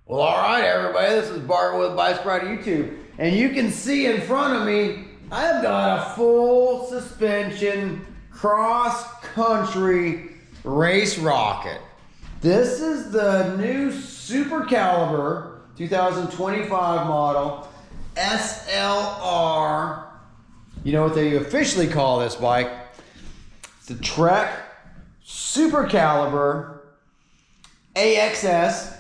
Well, all right, everybody, this is Bart with Bicycle Rider YouTube, and you can see in front of me, I've got a full suspension cross-country race rocket. This is the new Supercaliber 2025 model SLR. You know what they officially call this bike? It's the Trek Supercaliber AXS.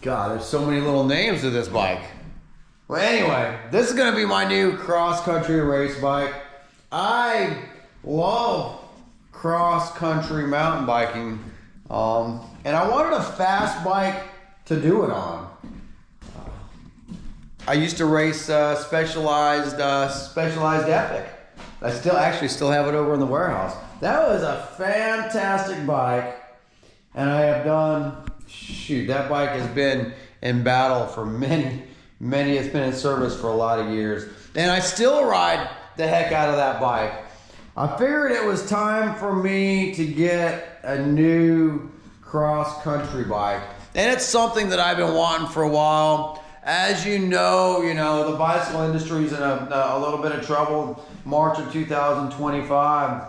God, there's so many little names to this bike. Well, anyway, this is gonna be my new cross-country race bike. I love cross-country mountain biking, and I wanted a fast bike to do it on. I used to race Specialized Epic. I still have it over in the warehouse. That was a fantastic bike, and I have done. Shoot, that bike has been in battle for many. It's been in service for a lot of years. And I still ride the heck out of that bike. I figured it was time for me to get a new cross-country bike. And it's something that I've been wanting for a while. As you know, the bicycle industry is in a little bit of trouble. March of 2025.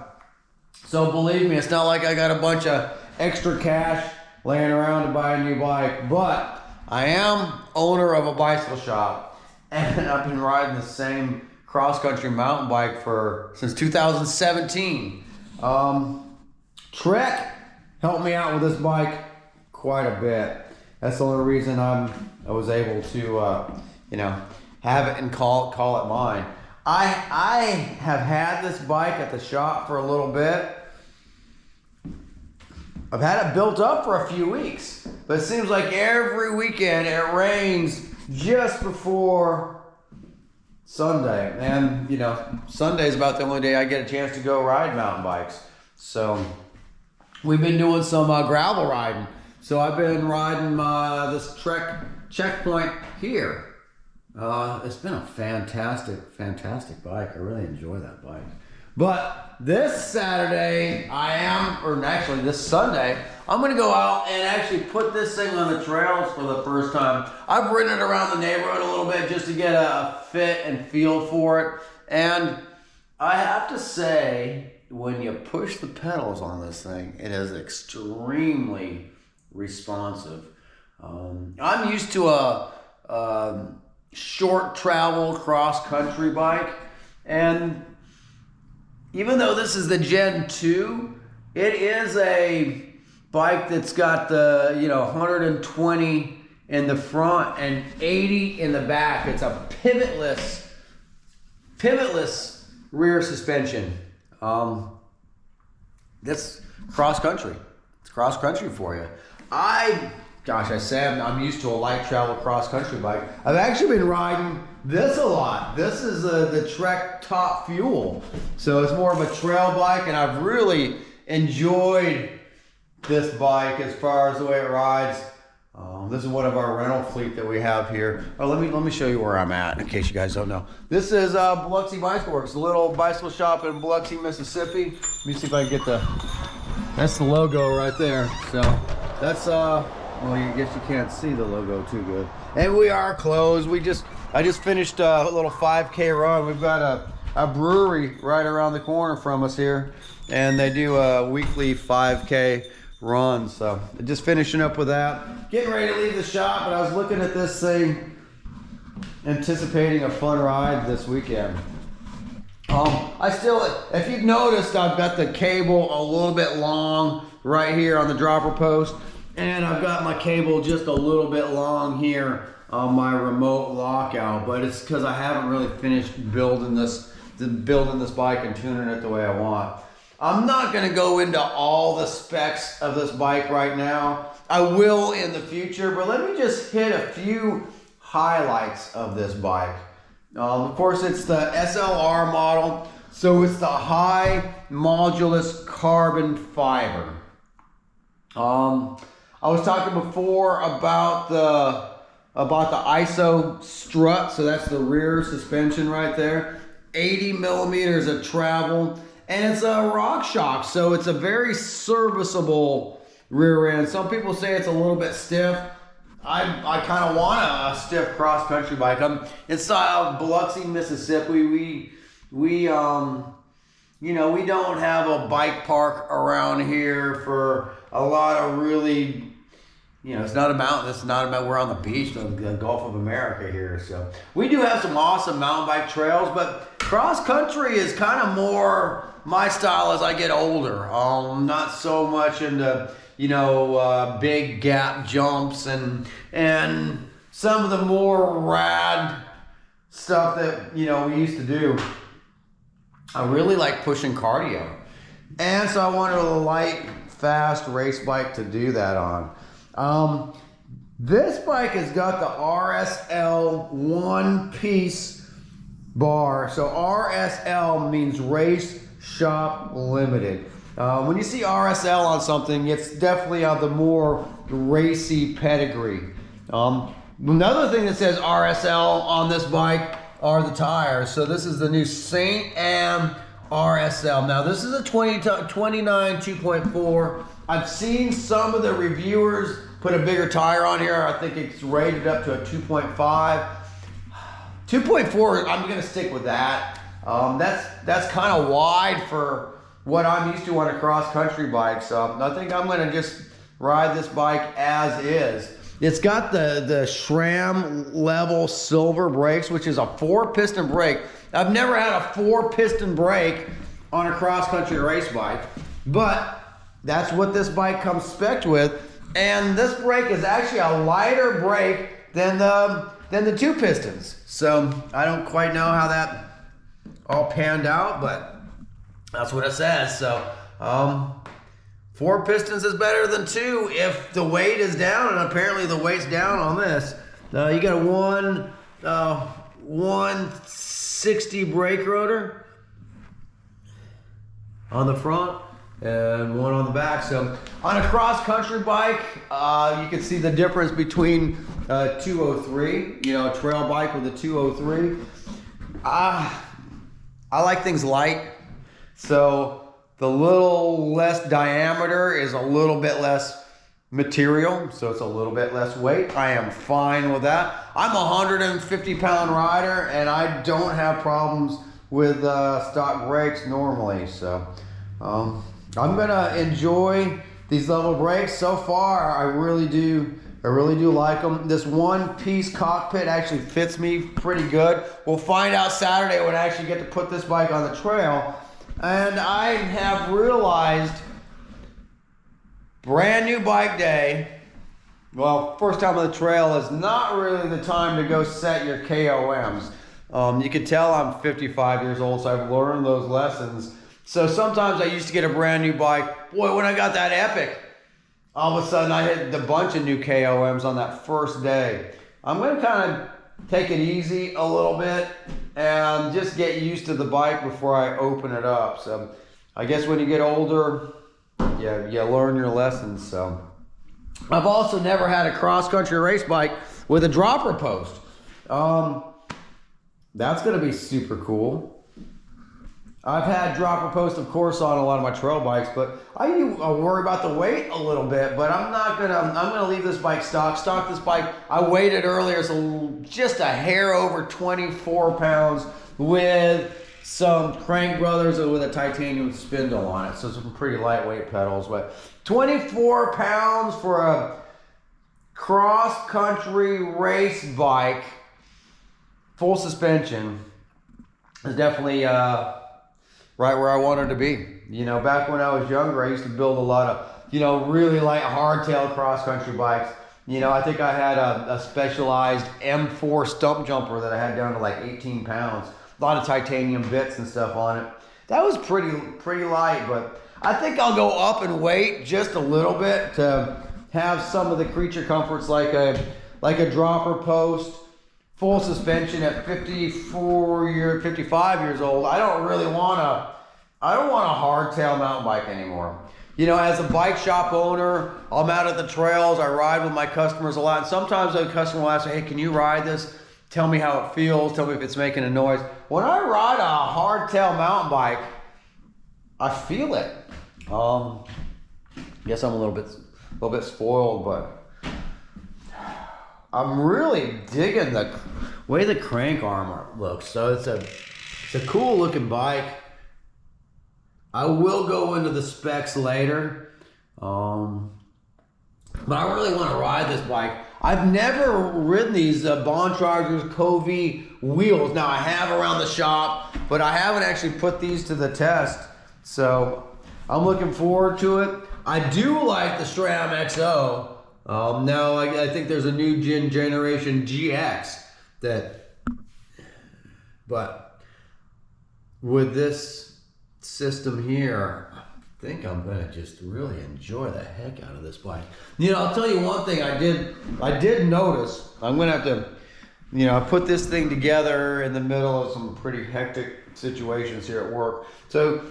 So believe me, it's not like I got a bunch of extra cash laying around to buy a new bike, but I am owner of a bicycle shop, and I've been riding the same cross-country mountain bike since 2017. Trek helped me out with this bike quite a bit. That's the only reason I was able to have it and call it mine. I have had this bike at the shop for a little bit. I've had it built up for a few weeks, but it seems like every weekend it rains just before Sunday. And, Sunday is about the only day I get a chance to go ride mountain bikes. So we've been doing some gravel riding. So I've been riding this Trek Checkpoint here. It's been a fantastic bike. I really enjoy that bike. But this Saturday, this Sunday, I'm gonna go out and actually put this thing on the trails for the first time. I've ridden it around the neighborhood a little bit just to get a fit and feel for it. And I have to say, when you push the pedals on this thing, it is extremely responsive. I'm used to a short travel cross-country bike, and even though this is the Gen 2, it is a bike that's got the 120 in the front and 80 in the back. It's a pivotless rear suspension. That's cross-country. It's cross-country for you. I say I'm used to a light travel cross-country bike. I've actually been riding this a lot. This is the Trek Top Fuel. So it's more of a trail bike, and I've really enjoyed this bike as far as the way it rides. This is one of our rental fleet that we have here. Oh, let me show you where I'm at in case you guys don't know. This is Biloxi Bicycle Works, a little bicycle shop in Biloxi, Mississippi. Let me see if I can get that's the logo right there. So that's well, I guess you can't see the logo too good. And we are closed. I just finished a little 5K run. We've got a brewery right around the corner from us here, and they do a weekly 5K run. So just finishing up with that. Getting ready to leave the shop, but I was looking at this thing, anticipating a fun ride this weekend. If you've noticed, I've got the cable a little bit long right here on the dropper post, and I've got my cable just a little bit long here on my remote lockout, but it's because I haven't really finished building this bike and tuning it the way I want. I'm not going to go into all the specs of this bike right now. I will in the future, but let me just hit a few highlights of this bike. Of course, it's the SLR model, so it's the high modulus carbon fiber. I was talking before about the ISO strut, so that's the rear suspension right there. 80 millimeters of travel, and it's a rock shock, so it's a very serviceable rear end. Some people say it's a little bit stiff. I kind of want a stiff cross country bike. I'm in Biloxi, Mississippi. We you know, we don't have a bike park around here for a lot of really, you know, it's not a mountain. It's not about, we're on the beach, the Gulf of America here. So we do have some awesome mountain bike trails, but cross country is kind of more my style as I get older. Not so much into, you know, big gap jumps and some of the more rad stuff that, you know, we used to do. I really like pushing cardio. And so I wanted a light, fast race bike to do that on. This bike has got the RSL one-piece bar. So RSL means Race Shop Limited. When you see RSL on something, it's definitely of the more racy pedigree. Another thing that says RSL on this bike are the tires. So this is the new Saint Am RSL. Now this is a 29 2.4. I've seen some of the reviewers put a bigger tire on here. I think it's rated up to a 2.5. 2.4, I'm gonna stick with that. That's kind of wide for what I'm used to on a cross country bike. So I think I'm gonna just ride this bike as is. It's got the SRAM level silver brakes, which is a 4-piston brake. I've never had a 4-piston brake on a cross-country race bike, but that's what this bike comes spec'd with. And this brake is actually a lighter brake than the 2 pistons. So I don't quite know how that all panned out, but that's what it says. So 4 pistons is better than 2 if the weight is down, and apparently the weight's down on this. You got a 160 brake rotor on the front and one on the back. So on a cross-country bike, you can see the difference between 203, you know, a trail bike with a 203. I like things light, so the little less diameter is a little bit less material, so it's a little bit less weight. I am fine with that. I'm a 150-pound rider, and I don't have problems with stock brakes normally. So I'm gonna enjoy these level brakes. So far, I really do like them. This one-piece cockpit actually fits me pretty good. We'll find out Saturday when I actually get to put this bike on the trail. And I have realized, brand new bike day, well, first time on the trail is not really the time to go set your KOMs. You can tell I'm 55 years old, so I've learned those lessons. So sometimes I used to get a brand new bike. Boy, when I got that Epic, all of a sudden I hit a bunch of new KOMs on that first day. I'm going to kind of take it easy a little bit and just get used to the bike before I open it up. So I guess when you get older, you learn your lessons. So I've also never had a cross-country race bike with a dropper post. That's going to be super cool. I've had dropper posts, of course, on a lot of my trail bikes, but I worry about the weight a little bit, but I'm gonna leave this bike stock this bike. I weighed it earlier, so just a hair over 24 pounds with some Crank Brothers with a titanium spindle on it, so some pretty lightweight pedals, but 24 pounds for a cross-country race bike, full suspension, is definitely right where I wanted to be. You know, back when I was younger, I used to build a lot of, you know, really light hardtail cross-country bikes. You know, I think I had a specialized M4 stump jumper that I had down to like 18 pounds. A lot of titanium bits and stuff on it. That was pretty light, but I think I'll go up in weight just a little bit to have some of the creature comforts like a dropper post, full suspension at 55 years old. I don't want a hardtail mountain bike anymore. You know, as a bike shop owner, I'm out at the trails. I ride with my customers a lot. And sometimes a customer will ask me, hey, can you ride this tell me how it feels, tell me if it's making a noise. When I ride a hardtail mountain bike, I feel it. Guess I'm a little bit spoiled, but I'm really digging the way the crank arm looks. So it's a cool looking bike. I will go into the specs later, but I really want to ride this bike. I've never ridden these Bonchargers Covey wheels. Now I have around the shop, but I haven't actually put these to the test. So I'm looking forward to it. I do like the SRAM XO. Now I think there's a new generation GX but with this system here, I think I'm gonna just really enjoy the heck out of this bike. You know, I'll tell you one thing I did notice. I'm gonna have to, you know, I put this thing together in the middle of some pretty hectic situations here at work. So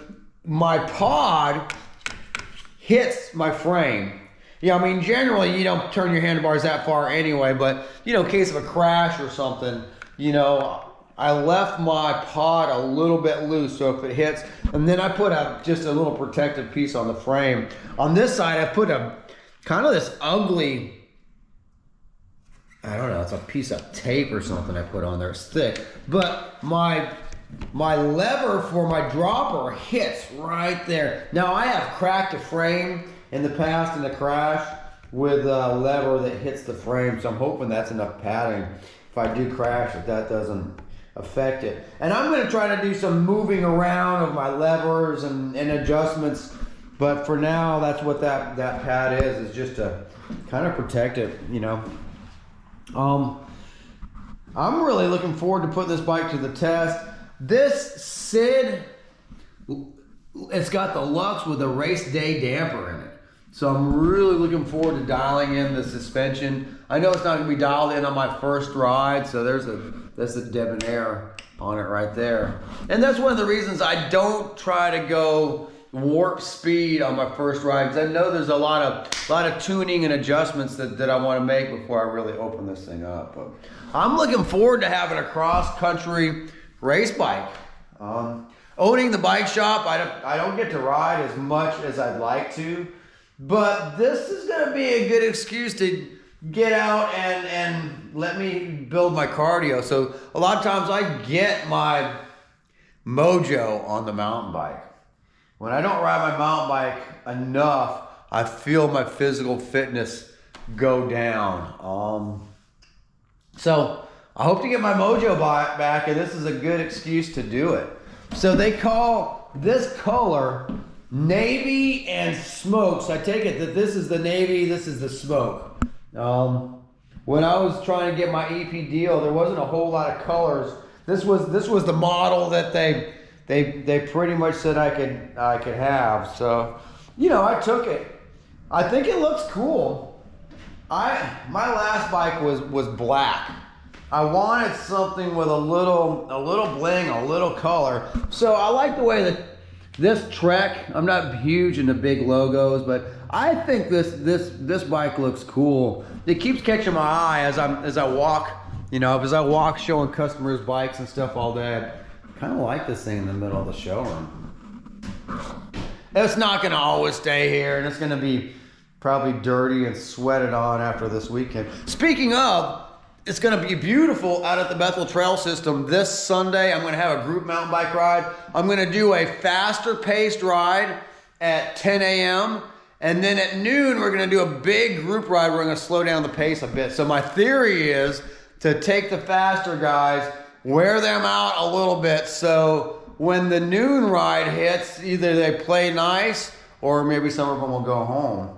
my pod hits my frame. Yeah, I mean, generally you don't turn your handlebars that far anyway, but you know, in case of a crash or something, you know, I left my pod a little bit loose, so if it hits, and then I put just a little protective piece on the frame. On this side, I put a kind of this ugly, I don't know, it's a piece of tape or something I put on there. It's thick, but my lever for my dropper hits right there. Now I have cracked a frame in the past in a crash with a lever that hits the frame, so I'm hoping that's enough padding if I do crash that doesn't affect it. And I'm going to try to do some moving around of my levers and adjustments, but for now that's what that pad is just to kind of protect it, you know. I'm really looking forward to putting this bike to the test. This Sid, it's got the Lux with a race day damper in it. So I'm really looking forward to dialing in the suspension. I know it's not going to be dialed in on my first ride, so that's the debonair on it right there. And that's one of the reasons I don't try to go warp speed on my first ride, because I know there's a lot of tuning and adjustments that I want to make before I really open this thing up. But I'm looking forward to having a cross-country race bike. Owning the bike shop, I don't get to ride as much as I'd like to, but this is going to be a good excuse to get out and let me build my cardio. So a lot of times I get my mojo on the mountain bike. When I don't ride my mountain bike enough, I feel my physical fitness go down. So I hope to get my mojo back, and this is a good excuse to do it. So they call this color navy and smoke. So I take it that this is the navy, this is the smoke. When I was trying to get my EP deal, there wasn't a whole lot of colors. This was the model that they pretty much said I could have. So, you know, I took it. I think it looks cool. My last bike was black. I wanted something with a little bling, a little color. So I like the way that this Trek, I'm not huge into big logos, but I think this bike looks cool. It keeps catching my eye as I walk, you know, as I walk showing customers bikes and stuff all day. I kind of like this thing in the middle of the showroom. It's not gonna always stay here, and it's gonna be probably dirty and sweated on after this weekend. Speaking of, it's going to be beautiful out at the Bethel Trail System this Sunday. I'm going to have a group mountain bike ride. I'm going to do a faster paced ride at 10 a.m. And then at noon, we're going to do a big group ride. We're going to slow down the pace a bit. So my theory is to take the faster guys, wear them out a little bit. So when the noon ride hits, either they play nice or maybe some of them will go home.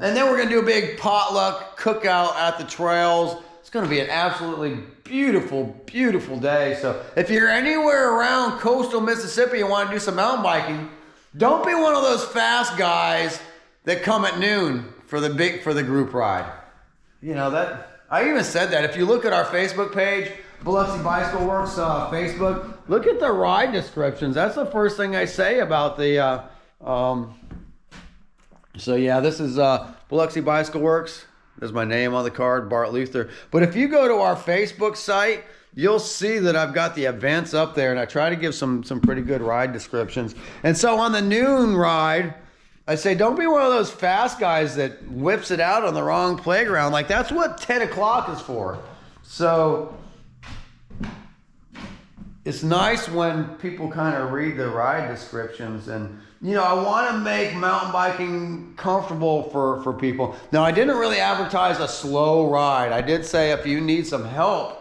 And then we're going to do a big potluck cookout at the trails. It's going to be an absolutely beautiful, beautiful day. So if you're anywhere around coastal Mississippi and want to do some mountain biking, don't be one of those fast guys that come at noon for the group ride. You know, that I even said that. If you look at our Facebook page, Biloxi Bicycle Works Facebook, look at the ride descriptions. That's the first thing I say about the so yeah, this is Biloxi Bicycle Works. There's my name on the card, Bart Luther. But if you go to our Facebook site, you'll see that I've got the events up there, and I try to give some pretty good ride descriptions. And so on the noon ride, I say, don't be one of those fast guys that whips it out on the wrong playground. Like, that's what 10 o'clock is for. So it's nice when people kind of read the ride descriptions. And, you know, I want to make mountain biking comfortable for people. Now, I didn't really advertise a slow ride. I did say if you need some help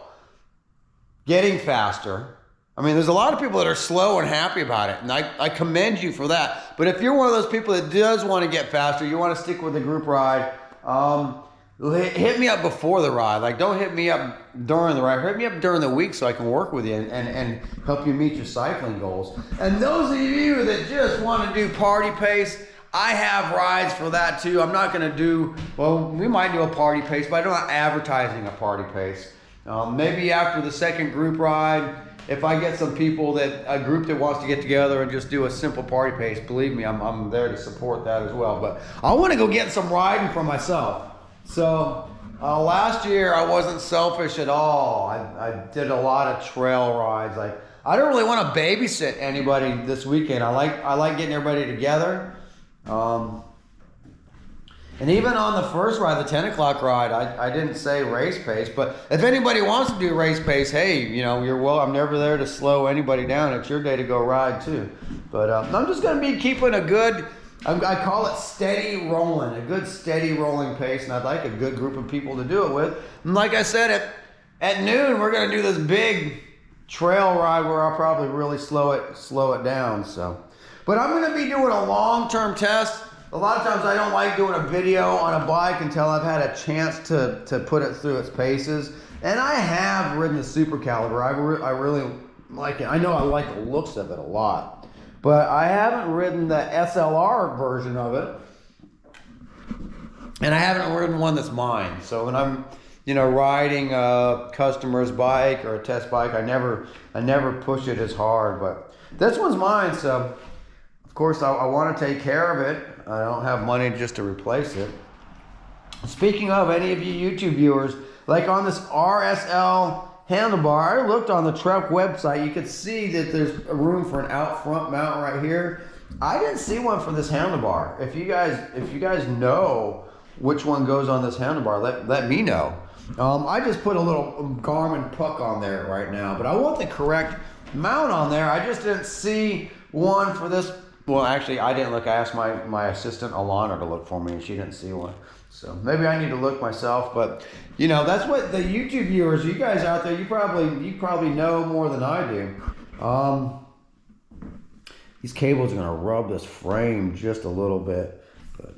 getting faster. I mean, there's a lot of people that are slow and happy about it, and I commend you for that. But if you're one of those people that does want to get faster, you want to stick with the group ride, hit me up before the ride. Like, don't hit me up during the ride. Hit me up during the week so I can work with you and help you meet your cycling goals. And those of you that just want to do party pace, I have rides for that too. I'm not going to do, well, we might do a party pace, but I'm not advertising a party pace. Maybe after the second group ride, if I get some people a group that wants to get together and just do a simple party pace, believe me, I'm there to support that as well. But I want to go get some riding for myself. So last year I wasn't selfish at all. I did a lot of trail rides. Like, I don't really want to babysit anybody this weekend. I like getting everybody together. And even on the first ride, the 10 o'clock ride, I didn't say race pace, but if anybody wants to do race pace, hey, you know, I'm never there to slow anybody down. It's your day to go ride too. But I'm just going to be keeping a good, I call it steady rolling, a good steady rolling pace, and I'd like a good group of people to do it with. And like I said, at noon, we're going to do this big trail ride where I'll probably really slow it down. So, but I'm going to be doing a long-term test. A lot of times I don't like doing a video on a bike until I've had a chance to put it through its paces. And I have ridden the Supercaliber. I really like it. I know I like the looks of it a lot. But I haven't ridden the SLR version of it. And I haven't ridden one that's mine. So when I'm, you know, riding a customer's bike or a test bike, I never push it as hard. But this one's mine, so of course I want to take care of it. I don't have money just to replace it. Speaking of, any of you YouTube viewers, like on this RSL handlebar, I looked on the Trek website. You could see that there's a room for an out front mount right here. I didn't see one for this handlebar. If you guys know which one goes on this handlebar, let me know. I just put a little Garmin puck on there right now, but I want the correct mount on there. I just didn't see one for this. Well, actually, I didn't look. I asked my assistant Alana to look for me, and she didn't see one. So maybe I need to look myself. But you know, that's what the YouTube viewers, you guys out there, you probably know more than I do. These cables are gonna rub this frame just a little bit. But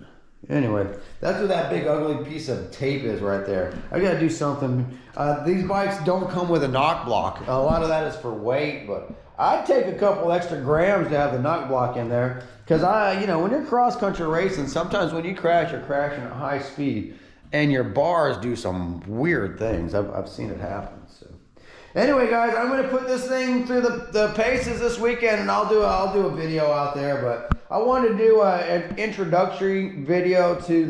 anyway, that's what that big ugly piece of tape is right there. I gotta do something. These bikes don't come with a knock block. A lot of that is for weight, but I'd take a couple extra grams to have the knock block in there, because you know, when you're cross country racing, sometimes when you crash, you're crashing at high speed, and your bars do some weird things. I've seen it happen. So anyway, guys, I'm going to put this thing through the paces this weekend, and I'll do a video out there. But I want to do an introductory video to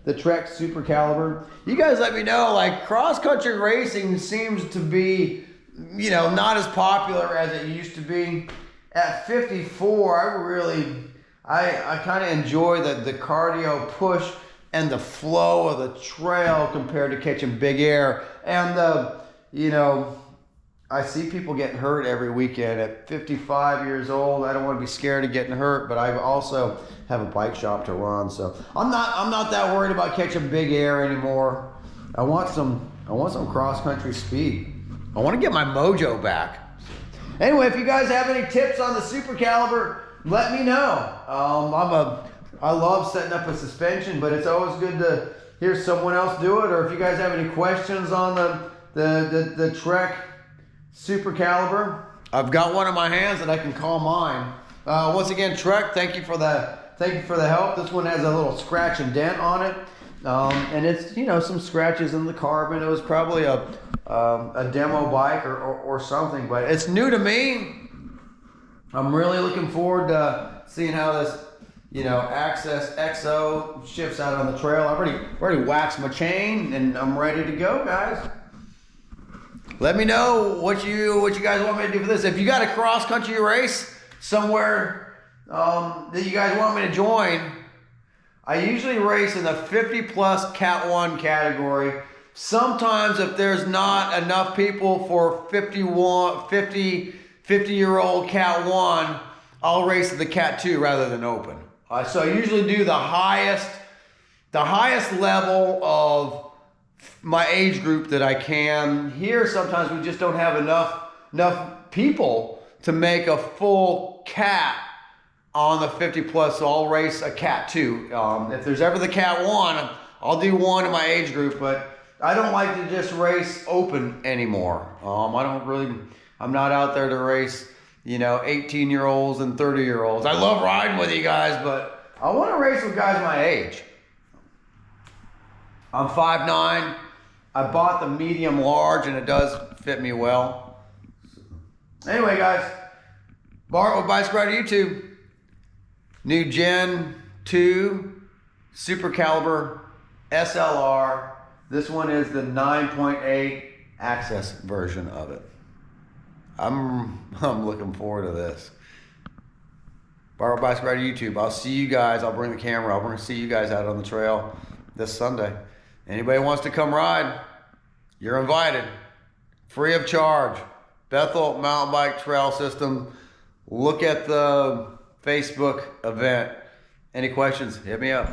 the Trek Supercaliber. You guys let me know. Like, cross country racing seems to be, you know, not as popular as it used to be. At 54, I kind of enjoy the cardio push and the flow of the trail compared to catching big air. And you know, I see people getting hurt every weekend. At 55 years old, I don't want to be scared of getting hurt, but I also have a bike shop to run, so I'm not that worried about catching big air anymore. I want some cross country speed. I want to get my mojo back. Anyway, if you guys have any tips on the Supercaliber, let me know. I love setting up a suspension, but it's always good to hear someone else do it. Or if you guys have any questions on the Trek Supercaliber, I've got one in my hands that I can call mine. Once again, Trek, thank you for the help. This one has a little scratch and dent on it. And it's, you know, some scratches in the carbon. It was probably a demo bike or something, but it's new to me. I'm really looking forward to seeing how this, you know, Access XO shifts out on the trail. I've already waxed my chain and I'm ready to go, guys. Let me know what you guys want me to do for this. If you got a cross country race somewhere that you guys want me to join, I usually race in the 50 plus Cat 1 category. Sometimes if there's not enough people for 50-year-old Cat 1, I'll race at the Cat 2 rather than open. So I usually do the highest level of my age group that I can. Here sometimes we just don't have enough people to make a full Cat on the 50 plus, so I'll race a Cat 2. If there's ever the Cat 1, I'll do one in my age group, but I don't like to just race open anymore. I'm not out there to race, you know, 18-year-olds and 30-year-olds. I love riding with you guys, but I want to race with guys my age. I'm 5'9". I bought the medium large and it does fit me well. Anyway, guys, Bart with Bicycle Rider YouTube. New Gen 2 Supercaliber SLR. This one is the 9.8 access version of it. I'm looking forward to this. Bart with Bicycle Rider YouTube. I'll see you guys. I'll bring the camera. I'll see you guys out on the trail this Sunday. Anybody wants to come ride, you're invited. Free of charge. Bethel Mountain Bike Trail System. Look at the Facebook event. Any questions, hit me up.